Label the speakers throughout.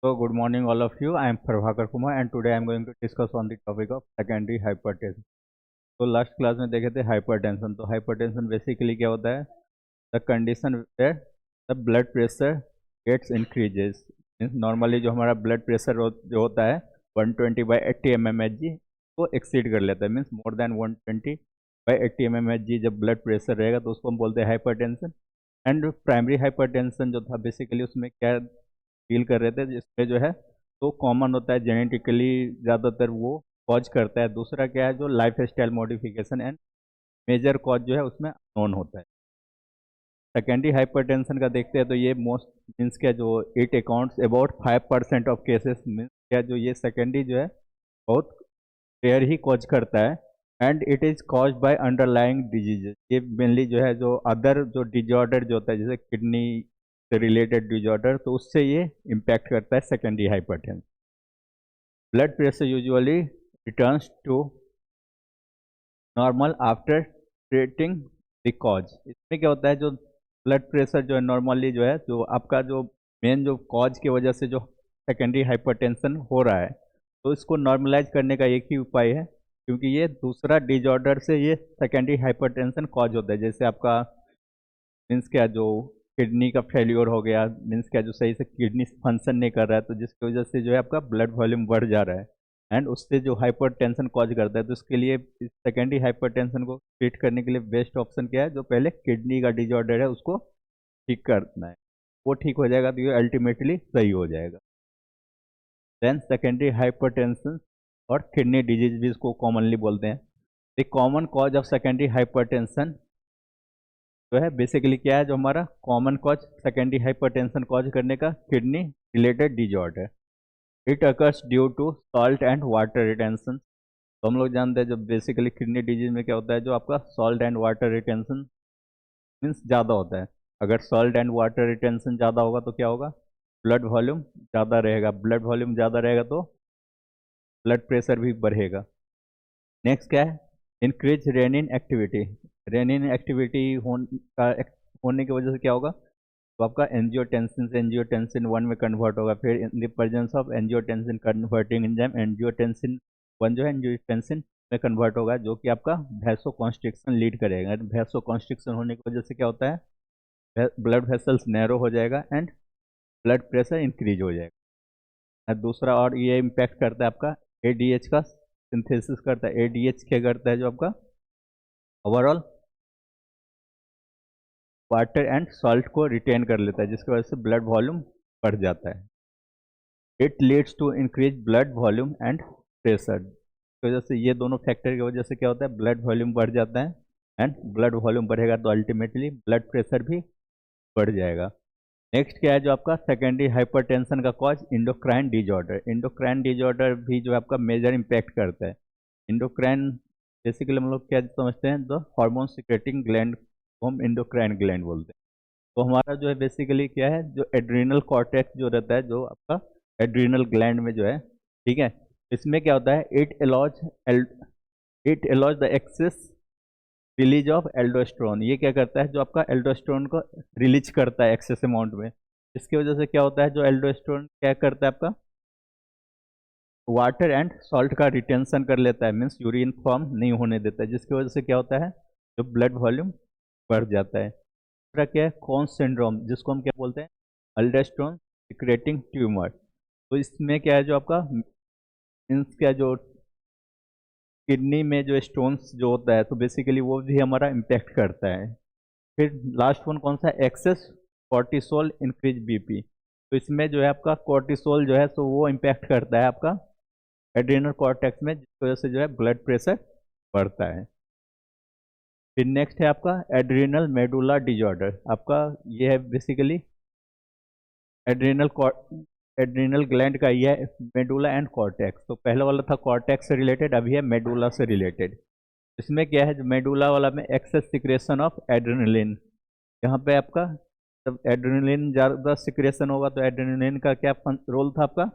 Speaker 1: So good morning all of you. I am Prabhakar Kumar and today I am going to discuss on the topic of secondary hypertension. तो last class में देखे थे hypertension. तो hypertension basically क्या होता है? The condition where the blood pressure gets increases. Means normally जो हमारा ब्लड प्रेशर जो होता है 120/80 mmHg को एक्सीड कर लेता है। मीन्स मोर देन 120/80 mmHg जब ब्लड प्रेशर रहेगा तो उसको हम बोलते हैं हाइपरटेंशन। एंड प्राइमरी हाइपरटेंशन जो था बेसिकली उसमें क्या फील कर रहे थे जिसमें जो है तो कॉमन होता है, जेनेटिकली ज़्यादातर वो कॉज करता है। दूसरा क्या है, जो life style modification and major cause जो है उसमें नोन होता है। सेकेंडरी हाइपरटेंशन का देखते हैं तो ये मोस्ट मीन्स क्या, जो it accounts about 5% of cases. Means क्या, जो ये सेकेंडरी जो है बहुत रेयर ही कॉज करता है। And it is cause by underlying diseases. ये मेनली जो है जो अदर जो डिजॉर्डर जो होता है जैसे किडनी से रिलेटेड डिजॉर्डर, तो उससे ये इम्पैक्ट करता है secondary hypertension. Blood pressure usually returns to normal after treating the cause. इसमें क्या होता है, जो ब्लड प्रेशर जो है नॉर्मली जो है जो आपका जो मेन जो कॉज की वजह से जो सेकेंडरी हाइपरटेंशन हो रहा है तो इसको नॉर्मलाइज करने का एक ही उपाय है, क्योंकि ये दूसरा डिजॉर्डर से ये सेकेंडरी हाइपरटेंशन कॉज होता है। जैसे आपका मीन्स क्या, जो किडनी का फेल्योर हो गया, मीन्स क्या जो सही से किडनी फंक्शन नहीं कर रहा है तो जिसकी वजह से जो है आपका ब्लड वॉल्यूम बढ़ जा रहा है एंड उससे जो हाइपरटेंशन कॉज करता है। तो इसके लिए सेकेंडरी हाइपरटेंशन को ट्रीट करने के लिए बेस्ट ऑप्शन क्या है, जो पहले किडनी का डिजॉर्डर है उसको ठीक करना है। वो ठीक हो जाएगा तो ये अल्टीमेटली सही हो जाएगा। देन सेकेंडरी हाइपरटेंशन और किडनी डिजीज भी इसको कॉमनली बोलते हैं। The common cause of secondary hypertension जो है बेसिकली क्या है, जो हमारा common cause secondary hypertension cause करने का kidney related disorder. It occurs due to salt and water retention. तो हम लोग जानते हैं जो बेसिकली किडनी डिजीज में क्या होता है, जो आपका salt and water retention means ज़्यादा होता है। अगर सॉल्ट एंड वाटर रिटेंशन ज़्यादा होगा तो क्या होगा, ब्लड वॉल्यूम ज़्यादा रहेगा। ब्लड वॉल्यूम ज़्यादा रहेगा तो ब्लड प्रेशर भी बढ़ेगा। नेक्स्ट क्या है, increase renin activity. Renin activity होने की वजह से क्या होगा, तो आपका एंजियोटेंसिन से एंजियोटेंसिन 1 में कन्वर्ट होगा। फिर in the presence of angiotensin converting enzyme angiotensin 1 जो है एंजियोटेंसिन में कन्वर्ट होगा, जो कि आपका वैसोकॉन्स्ट्रिक्शन लीड करेगा। वैसोकॉन्स्ट्रिक्शन होने की वजह से क्या होता है, ब्लड वेसल्स नैरो हो जाएगा एंड ब्लड प्रेशर इंक्रीज हो जाएगा। और दूसरा और ये इम्पैक्ट करता है आपका एडीएच का सिंथेसिस करता है। एडीएच क्या करता है, जो आपका ओवरऑल वाटर एंड सॉल्ट को रिटेन कर लेता है, जिसकी वजह से ब्लड वॉल्यूम बढ़ जाता है। It leads to increase blood volume and pressure. इस वजह से ये दोनों फैक्टर की वजह से क्या होता है, ब्लड वॉल्यूम बढ़ जाता है एंड ब्लड वॉल्यूम बढ़ेगा तो अल्टीमेटली ब्लड प्रेशर भी बढ़ जाएगा। नेक्स्ट क्या है, जो आपका सेकेंडरी हाइपरटेंशन का cause endocrine disorder. Endocrine disorder भी जो आपका मेजर इम्पैक्ट करता है। इंडोक्राइन बेसिकली हम लोग क्या समझते हैं, द हार्मोन सिक्रेटिंग ग्लैंड को हम इंडोक्राइन ग्लैंड बोलते हैं। तो हमारा जो है बेसिकली क्या है, जो एड्रीनल कॉर्टेक्स जो रहता है, जो आपका एड्रीनल ग्लैंड में जो है, ठीक है, इसमें क्या होता है, it allows the excess release of aldosterone. ये क्या करता है, जो आपका एल्डोस्टेरोन को रिलीज करता है एक्सेस अमाउंट में। इसकी वजह से क्या होता है, जो एल्डोस्टेरोन क्या करता है आपका वाटर एंड सॉल्ट का रिटेंशन कर लेता है, मीन्स यूरिन फॉर्म नहीं होने देता है, जिसकी वजह से क्या होता है, जो ब्लड वॉल्यूम बढ़ जाता है। दूसरा क्या है, कॉन सिंड्रोम, जिसको हम क्या बोलते हैं, अल्डोस्टेरोन सिक्रेटिंग ट्यूमर। तो इसमें क्या है, जो आपका मीन्स क्या, जो किडनी में जो स्टोन्स जो होता है तो बेसिकली वो भी हमारा इम्पैक्ट करता है। फिर लास्ट वन कौन सा, एक्सेस कॉर्टिसोल इंक्रीज बीपी। तो इसमें जो है आपका कॉर्टिसोल जो है तो वो इम्पैक्ट करता है आपका एड्रेनल कॉर्टेक्स में, जिसकी वजह से जो है ब्लड प्रेशर बढ़ता है। फिर नेक्स्ट है आपका एड्रीनल मेडुला डिजॉर्डर। आपका ये है बेसिकली एड्रीनल एड्रीनल ग्लैंड का ये है मेडुला एंड कॉर्टेक्स। तो पहला वाला था कॉर्टेक्स से रिलेटेड, अभी है मेडुला से रिलेटेड। इसमें क्या है, जो मेडुला वाला में एक्सेस सिक्रेशन ऑफ एड्रेनलिन। यहाँ पे आपका जब एड्रेनलिन ज़्यादा सिक्रेशन होगा तो एड्रेनलिन का क्या रोल था आपका,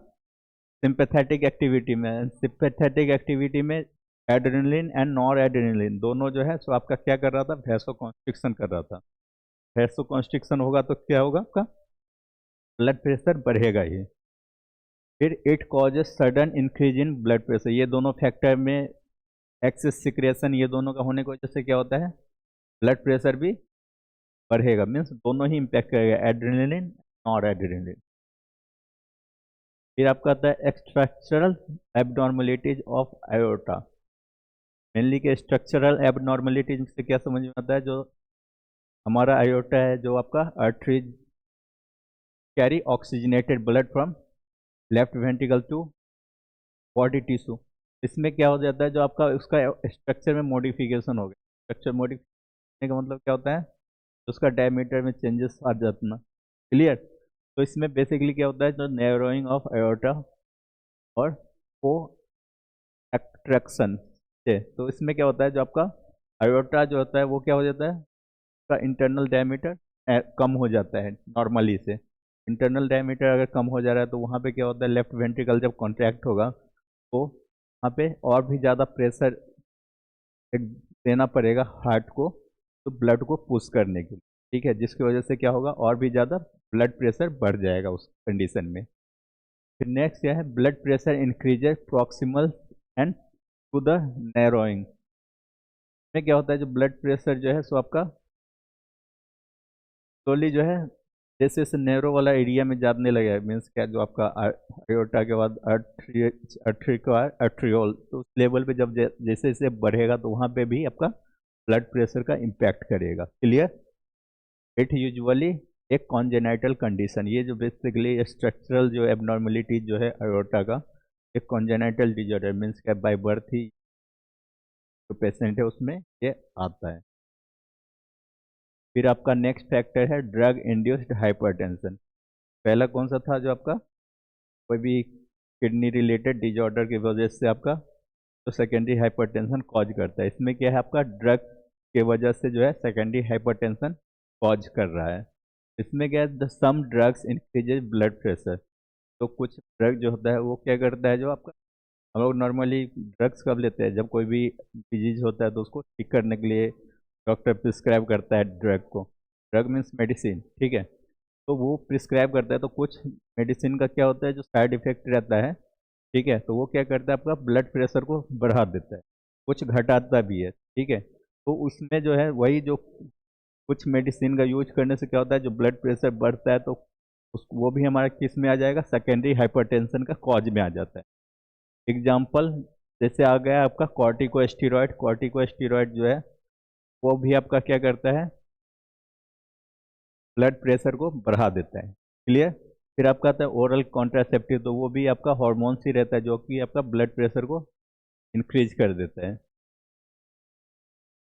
Speaker 1: सिंपैथेटिक एक्टिविटी में। सिंपैथेटिक एक्टिविटी में एड्रेनलिन एंड नॉर एड्रेनलिन दोनों जो है सो आपका क्या कर रहा था, वैसोकॉन्स्ट्रिक्शन कर रहा था। वैसोकॉन्स्ट्रिक्शन होगा तो क्या होगा आपका, ब्लड प्रेशर बढ़ेगा ही। फिर it causes sudden increase in blood pressure, ये दोनों फैक्टर में एक्सेस सिक्रेशन ये दोनों का होने की वजह से क्या होता है, ब्लड प्रेशर भी बढ़ेगा, मीन्स दोनों ही इम्पैक्ट करेगा, एड्रेनलिन और एड्रेनलिन। फिर आपका आता है structural abnormalities of iota. Mainly के स्ट्रक्चरल एबनॉर्मलिटीज से क्या समझ में आता है, जो हमारा आयोटा है, जो आपका arteries carry oxygenated blood from left ventricle to body tissue. इसमें क्या हो जाता है, जो आपका उसका स्ट्रक्चर में मॉडिफिकेशन हो गया, स्ट्रक्चर मॉडिफिकेशन का मतलब क्या होता है, उसका डायमीटर में चेंजेस आ जाना, क्लियर। तो इसमें बेसिकली क्या होता है, जो नैरोइंग ऑफ आयोटा और को एक्ट्रैक्शन से, तो इसमें क्या होता है, जो आपका आयोटा जो होता है वो क्या हो जाता है, उसका इंटरनल डायमीटर कम हो जाता है नॉर्मली से। इंटरनल डायमीटर अगर कम हो जा रहा है तो वहाँ पे क्या होता है, लेफ्ट वेंट्रिकल जब कॉन्ट्रैक्ट होगा तो वहाँ पे और भी ज़्यादा प्रेशर देना पड़ेगा हार्ट को, तो ब्लड को पुश करने के लिए, ठीक है, जिसकी वजह से क्या होगा, और भी ज़्यादा ब्लड प्रेशर बढ़ जाएगा उस कंडीशन में। फिर नेक्स्ट क्या है, blood pressure increases proximal end to the narrowing में क्या होता है, जो ब्लड प्रेशर जो है सो आपका स्लोली जो है जैसे जैसे नैरो वाला एरिया में जाने लगे, मीन्स क्या, जो आपका आयोटा के बाद आर्ट्रियोल, तो उस लेवल पे जब जैसे जैसे बढ़ेगा तो वहाँ पे भी आपका ब्लड प्रेशर का इम्पैक्ट करेगा, क्लियर। इट यूजुअली एक कॉन्जेनाइटल कंडीशन, ये जो बेसिकली स्ट्रक्चरल जो एबनॉर्मलिटी जो है आयोटा का, एक कॉन्जेनाइटल डिजॉर्डर, मीन्स क्या बाय बर्थ ही जो पेशेंट है उसमें ये आता है। फिर आपका नेक्स्ट फैक्टर है ड्रग इंड्यूस्ड हाइपरटेंशन। पहला कौन सा था, जो आपका कोई भी किडनी रिलेटेड डिजॉर्डर की वजह से आपका तो सेकेंडरी हाइपरटेंशन कॉज करता है। इसमें क्या है, आपका ड्रग के वजह से जो है सेकेंडरी हाइपरटेंशन कॉज कर रहा है। इसमें क्या है, the some drugs increases blood pressure, तो कुछ ड्रग जो होता है वो क्या करता है, जो आपका हम लोग नॉर्मली ड्रग्स कब लेते हैं, जब कोई भी डिजीज होता है तो उसको ठीक करने के लिए डॉक्टर प्रिस्क्राइब करता है ड्रग को, ड्रग मीन्स मेडिसिन, ठीक है। तो वो प्रिस्क्राइब करता है, तो कुछ मेडिसिन का क्या होता है, जो साइड इफेक्ट रहता है, ठीक है, तो वो क्या करता है, आपका ब्लड प्रेशर को बढ़ा देता है, कुछ घटाता भी है, ठीक है। तो उसमें जो है वही जो कुछ मेडिसिन का यूज करने से क्या होता है, जो ब्लड प्रेशर बढ़ता है तो उस वो भी हमारा किस में आ जाएगा, सेकेंडरी हाइपरटेंशन का कॉज में आ जाता है। एग्जाम्पल जैसे आ गया आपका कॉर्टिकोस्टेरॉइड, कॉर्टिकोस्टेरॉइड जो है वो भी आपका क्या करता है, ब्लड प्रेशर को बढ़ा देता है, क्लियर। फिर आपका आता है ओरल कॉन्ट्रासेप्टिव, तो वो भी आपका हार्मोन्स ही रहता है जो कि आपका ब्लड प्रेशर को इंक्रीज कर देता है।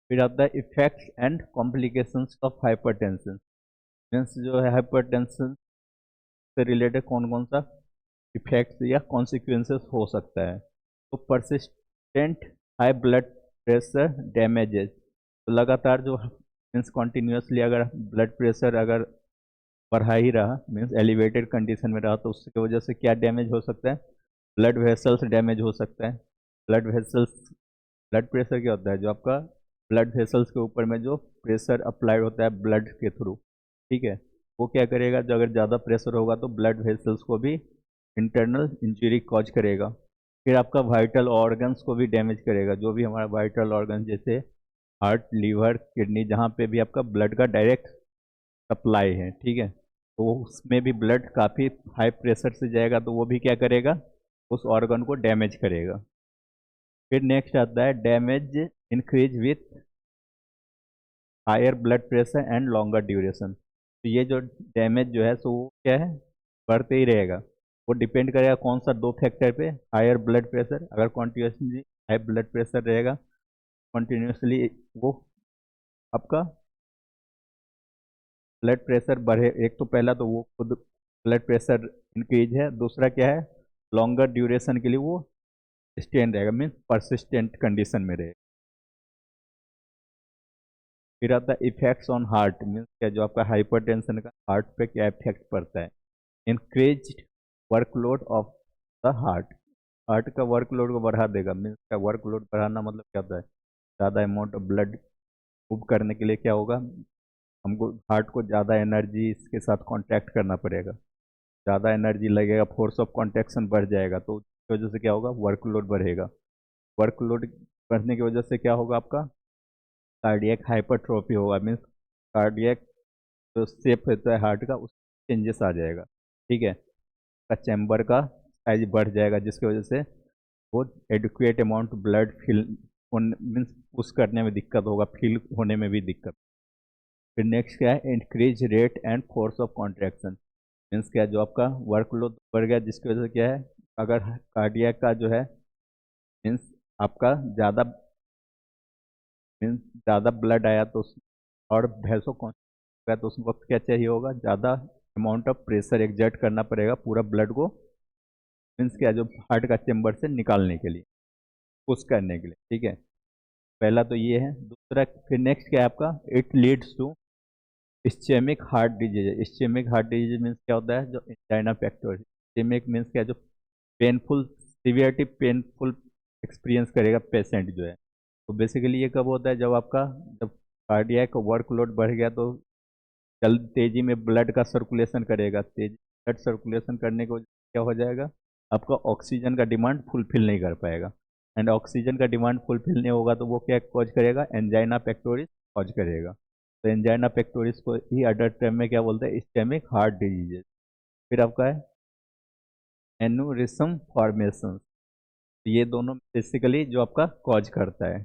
Speaker 1: फिर आता है effects and complications of hypertension, means जो है हाइपरटेंशन से रिलेटेड कौन कौन सा इफेक्ट्स या कॉन्सिक्वेंसेस हो सकता है। तो persistent high blood pressure damages, तो लगातार जो मीन्स कॉन्टिन्यूसली अगर ब्लड प्रेशर अगर बढ़ा ही रहा, मीन्स एलिवेटेड कंडीशन में रहा, तो उसकी वजह से क्या डैमेज हो सकता है, ब्लड वेसल्स डैमेज हो सकता है। ब्लड वेसल्स, ब्लड प्रेशर क्या होता है, जो आपका ब्लड वेसल्स के ऊपर में जो प्रेशर अप्लाइड होता है ब्लड के थ्रू, ठीक है, वो क्या करेगा, जो अगर ज़्यादा प्रेशर होगा तो ब्लड वेसल्स को भी इंटरनल इंजरी कॉज करेगा। फिर आपका वाइटल ऑर्गन्स को भी डैमेज करेगा, जो भी हमारा वाइटल ऑर्गन जैसे हार्ट, लीवर, किडनी, जहाँ पे भी आपका ब्लड का डायरेक्ट सप्लाई है, ठीक है, तो उसमें भी ब्लड काफ़ी हाई प्रेशर से जाएगा तो वो भी क्या करेगा, उस ऑर्गन को डैमेज करेगा। फिर नेक्स्ट आता है damage increase with higher blood pressure and longer duration, तो ये जो डैमेज जो है सो वो क्या है, बढ़ते ही रहेगा। वो डिपेंड करेगा कौन सा, दो फैक्टर पे, हायर ब्लड प्रेशर, अगर कॉन्टिन्यूसली हाई ब्लड प्रेशर रहेगा कॉन्टिन्यूसली, वो आपका ब्लड प्रेशर बढ़े, एक तो पहला तो वो खुद ब्लड प्रेशर इंक्रीज है, दूसरा क्या है, लॉन्गर ड्यूरेशन के लिए वो स्टेन रहेगा, मीन्स परसिस्टेंट कंडीशन में रहेगा। फिर आता है इफेक्ट्स ऑन हार्ट, मीन्स क्या, जो आपका हाइपरटेंशन का हार्ट पे क्या इफेक्ट पड़ता है, increase workload of the heart, heart का वर्कलोड को बढ़ा देगा, मीन्स का वर्कलोड बढ़ाना मतलब क्या होता है, ज़्यादा अमाउंट ऑफ ब्लड मूव करने के लिए क्या होगा, हमको हार्ट को ज़्यादा एनर्जी इसके साथ कांटेक्ट करना पड़ेगा, ज़्यादा एनर्जी लगेगा, फोर्स ऑफ कॉन्ट्रैक्शन बढ़ जाएगा, तो उसकी वजह से क्या होगा, वर्कलोड बढ़ेगा। वर्कलोड बढ़ने की वजह से क्या होगा, आपका कार्डियक हाइपरट्रोफी होगा, मीन्स कार्डियक जो शेप होता है हार्ट का उस चेंजेस आ जाएगा। ठीक है, का चैम्बर का साइज बढ़ जाएगा, जिसकी वजह से वो एडिक्वेट अमाउंट ब्लड फिल होने मीन्स पुश करने में दिक्कत होगा, फिल होने में भी दिक्कत। फिर नेक्स्ट क्या है, increase rate and force of contraction. Means क्या है, जो आपका वर्कलोड बढ़ गया जिसकी वजह से क्या है, अगर कार्डियक का जो है मीन्स आपका ज़्यादा मीन्स ज़्यादा ब्लड आया तो और भैंसों कौन गया तो उस वक्त क्या चाहिए होगा, ज़्यादा अमाउंट ऑफ प्रेशर एक्सर्ट करना पड़ेगा पूरा ब्लड को, मीन्स क्या, जो हार्ट का चेम्बर से निकालने के लिए, पुश करने के लिए। ठीक है, पहला तो ये है। दूसरा फिर नेक्स्ट क्या है आपका, it leads to ischemic heart disease. Ischemic heart disease means क्या होता है, जो एंजाइना पेक्टोरिस। इस्चेमिक मीन्स क्या, जो पेनफुल सीवियरिटी पेनफुल एक्सपीरियंस करेगा पेशेंट जो है। तो बेसिकली ये कब होता है, जब आपका जब कार्डियक वर्कलोड बढ़ गया तो जल्द तेजी में ब्लड का सर्कुलेशन करेगा, तेजी ब्लड सर्कुलेशन करने को क्या हो जाएगा, आपका ऑक्सीजन का डिमांड फुलफिल नहीं कर पाएगा, एंड ऑक्सीजन का डिमांड फुलफिल नहीं होगा तो वो क्या कॉज करेगा, एंजाइना पेक्टोरिस कॉज करेगा। तो एंजाइना पेक्टोरिस को ही अदर टर्म में क्या बोलते हैं, इस्टेमिक हार्ट डिजीजेस। फिर आपका है एन्यूरिज्म फॉर्मेशन। ये दोनों बेसिकली जो आपका कॉज करता है।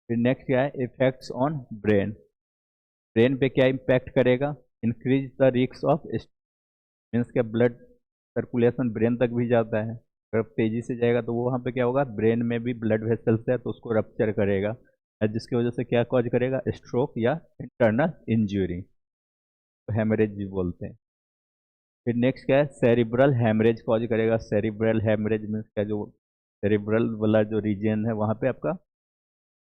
Speaker 1: फिर नेक्स्ट क्या है, इफेक्ट्स ऑन ब्रेन। ब्रेन पे क्या इम्पैक्ट करेगा, increase the risk of means क्या, ब्लड सर्कुलेशन ब्रेन तक भी जाता है, अगर तेजी से जाएगा तो वो वहाँ पे क्या होगा, ब्रेन में भी ब्लड वेसल्स है तो उसको रप्चर करेगा, जिसकी वजह से क्या कॉज करेगा, स्ट्रोक या इंटरनल इंजरी, तो हेमरेज भी बोलते हैं। फिर नेक्स्ट क्या है, सेरिब्रल हेमरेज कॉज करेगा। सेरिब्रल हेमरेज मीन्स क्या, जो सेरिब्रल वाला जो रीजन है वहाँ पे आपका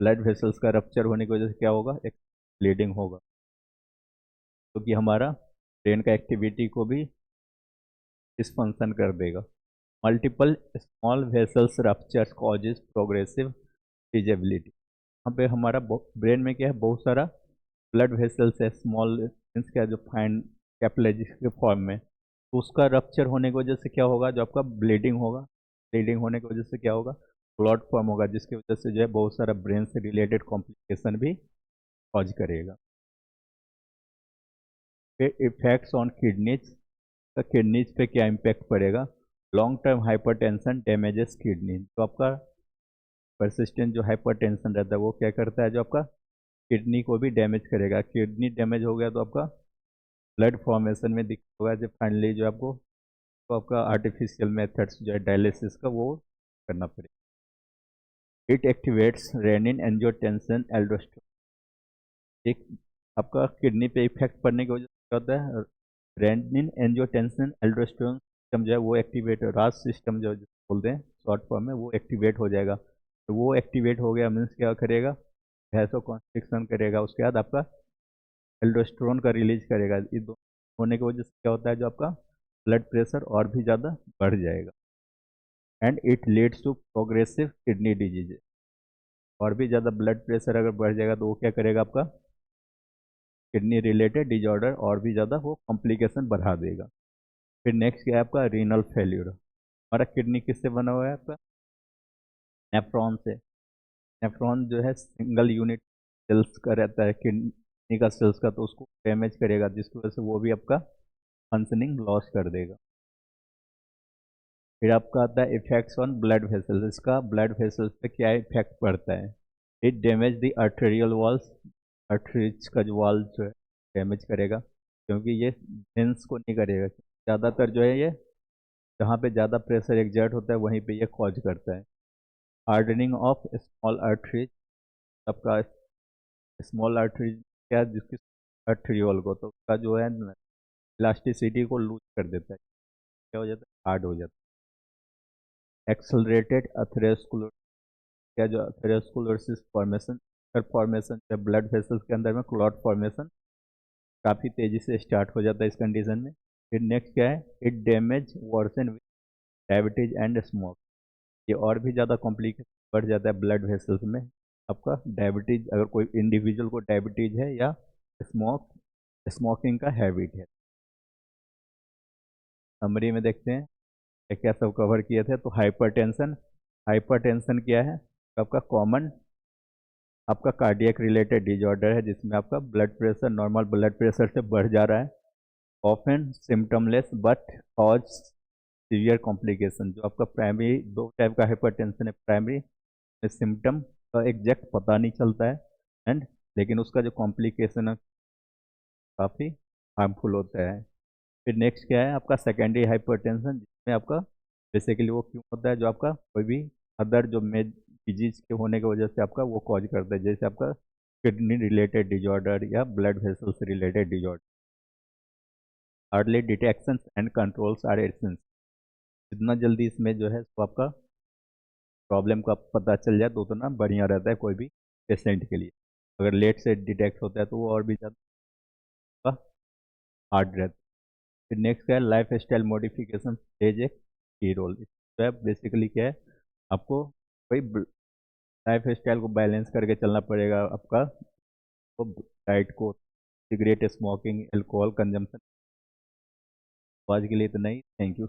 Speaker 1: ब्लड वेसल्स का रप्चर होने की वजह से क्या होगा, एक ब्लीडिंग होगा, क्योंकि हमारा ब्रेन का एक्टिविटी को भी डिसफंक्शन कर देगा। Multiple small vessels ruptures causes progressive disability. यहाँ पे हमारा ब्रेन में क्या है, बहुत सारा ब्लड वेसल्स है, स्मॉल मीन्स क्या, जो फाइन कैपिलरीज के फॉर्म में, तो उसका रप्चर होने की वजह से क्या होगा, जो आपका ब्लीडिंग होगा, ब्लीडिंग होने की वजह से क्या होगा, क्लॉट फॉर्म होगा, जिसकी वजह से जो है बहुत सारा ब्रेन से रिलेटेड कॉम्प्लिकेशन भी कॉज करेगा। फिर इफेक्ट्स ऑन किडनीज, का किडनीज पे क्या इम्पैक्ट पड़ेगा, long term hypertension damages kidney. तो आपका परसिस्टेंट जो हाइपरटेंशन रहता है वो क्या करता है, जो आपका किडनी को भी डैमेज करेगा। किडनी डैमेज हो गया तो आपका ब्लड फॉर्मेशन में दिक्कत होगा, जब फाइनली जो आपको तो आपका आर्टिफिशियल मेथड्स जो है डायलिसिस का वो करना पड़ेगा। It activates renin angiotensin aldosterone. एक आपका किडनी पे इफेक्ट पड़ने की वजह से क्या होता है, रेनिन एंजियोटेंसिन एल्डोस्टेरोन सिस्टम जो है वो एक्टिवेट, रास सिस्टम जो बोलते हैं शॉर्ट फॉर्म में, वो एक्टिवेट हो जाएगा। तो वो एक्टिवेट हो गया मीन्स क्या करेगा, वैसो कॉन्स्ट्रिक्शन करेगा, उसके बाद आपका एल्डोस्टेरोन का रिलीज करेगा। ये दोनों होने की वजह से क्या होता है, जो आपका ब्लड प्रेशर और भी ज़्यादा बढ़ जाएगा, and it leads to progressive kidney disease. और भी ज़्यादा ब्लड प्रेशर अगर बढ़ जाएगा तो वो क्या करेगा, आपका किडनी रिलेटेड डिजॉर्डर और भी ज़्यादा वो कॉम्प्लिकेशन बढ़ा देगा। फिर नेक्स्ट क्या है आपका, रीनल फेल्यूर। हमारा किडनी किससे बना हुआ है, आपका नेफ्रॉन से। नेफ्रॉन जो है सिंगल यूनिट सेल्स का रहता है किडनी का सेल्स का, तो उसको डैमेज करेगा, जिसकी वजह से वो भी आपका फंक्शनिंग लॉस कर देगा। फिर आपका आता है इफेक्ट्स ऑन ब्लड वेसल्स। इसका ब्लड वेसल्स पे क्या इफेक्ट पड़ता है, it damage the arterial walls. Arteries का जो वॉल जो है डैमेज करेगा, क्योंकि ये वेंस को नहीं करेगा, ज़्यादातर जो है ये जहाँ पे ज़्यादा प्रेशर एक्सर्ट होता है वहीं पे ये कॉज करता है। Hardening of small arteries. आपका स्मॉल आर्टरीज क्या है, जिसकी आर्टरियोल को, तो उसका जो है इलास्टिसिटी को लूज कर देता है, क्या हो जाता है, हार्ड हो जाता है। Accelerated atherosclerosis. क्या, जो अथेरोस्क्लेरोसिस फॉर्मेशन फॉर्मेशन है ब्लड वेसल्स के अंदर में, क्लॉट फॉर्मेशन काफ़ी तेज़ी से स्टार्ट हो जाता है इस कंडीशन में। फिर नेक्स्ट क्या है, it damage worsen with diabetes and smoke. ये और भी ज़्यादा कॉम्प्लिकेशन बढ़ जाता है ब्लड वेसल्स में, आपका डायबिटीज, अगर कोई इंडिविजुअल को डायबिटीज है या स्मोकिंग का हैबिट है। समरी में देखते हैं क्या क्या सब कवर किए थे। तो हाइपरटेंशन, हाइपरटेंशन क्या है? आपका कॉमन आपका कार्डियक रिलेटेड डिजॉर्डर है जिसमें आपका blood pressure normal blood pressure से बढ़ जा रहा है। Often symptomless but cause severe complication. जो आपका प्राइमरी, दो टाइप का हाइपरटेंशन है, प्राइमरी में सिम्टम का एग्जैक्ट पता नहीं चलता है एंड लेकिन उसका जो कॉम्प्लिकेशन है काफ़ी हार्मफुल होता है। फिर नेक्स्ट क्या है आपका सेकेंडरी हाइपरटेंशन, जिसमें आपका बेसिकली वो क्यों होता है, जो आपका कोई भी अदर जो मेज डिजीज के होने की वजह से आपका वो कॉज करता है, जैसे आपका किडनी रिलेटेड डिजॉर्डर या blood vessels related disorder. Early detection and controls are essential. जितना जल्दी इसमें जो है तो आपका प्रॉब्लम का पता चल जाए तो उतना बढ़िया रहता है कोई भी पेशेंट के लिए। अगर लेट से डिटेक्ट होता है तो वो और भी ज़्यादा हार्ड रहता है। फिर नेक्स्ट क्या है, life style modification plays a की रोल। इसमें बेसिकली क्या है, आपको कोई लाइफ स्टाइल को बैलेंस करके चलना पड़ेगा आपका, तो डाइट को, सिगरेट स्मोकिंग, अल्कोहल कंजम्पशन। आज के लिए इतना ही, थैंक यू।